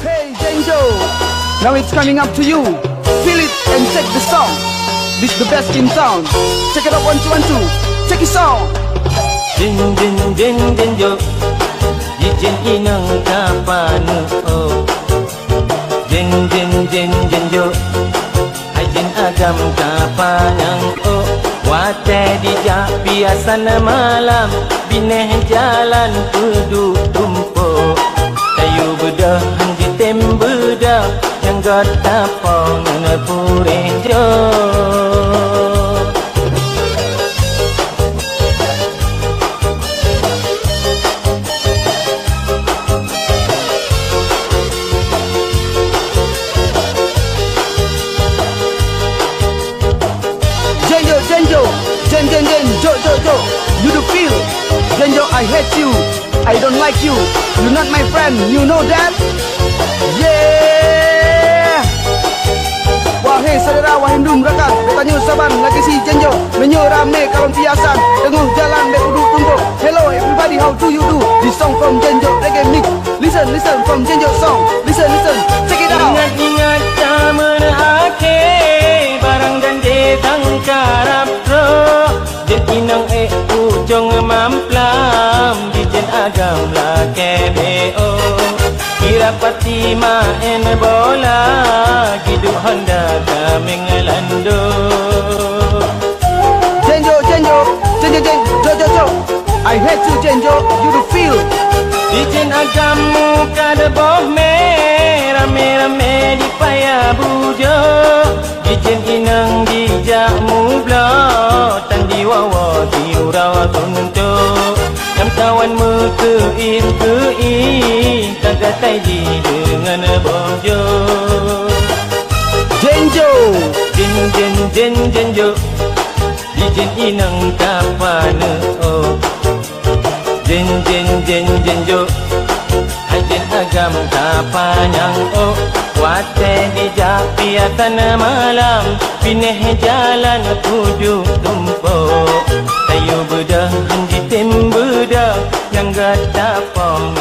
Hey Denjo, now it's coming up to you. Feel it and check the song. This the best in town. Check it out 1 2 1 2. Check it song. Din din din Denjo, Jijin inang kapanu oh. Din din din Denjo, Ajin agam kapanang oh. Wate dijak biasana malam, bineh jalan kudu tumpo. Tayu bedah handi tem bedah, yang gata pong nepurejo. Jo, you do feel. Denjo, I hate you, I don't like you. You're not my friend, you know that? Yeah. Wahai saudara, wahai ndum rakan, bertanya saban lagi si Denjo. Menyo rame kalon piasan, denguh jalan be uduk tumpuk. Hello everybody, how do you do? This song from Denjo reggae mix. Listen from Denjo song. Listen, check it out. Ingat zaman akhir, barang dan detang karap ro. Jen inang ujung mamplam, Dijen agam la KBO. Kira pati main bola, Gidu Honda kaming lando. Denjo, I hate you Denjo, you do feel. Dijen agam muka de boh me, rame-rame di paya bujo. Dijen inang dijak mublo, tandi wawa diurawa tunto. Nam kawan mukein kagak tai di dengan bojo. Denjo, Denjo, Dijen inang kapane oh. Denjo, Ajen agam kapanyang oh. Wate dijak piatan malam, pineh jalan tuju tumpo. Tayu bedah handi tem bedah, yang gata pom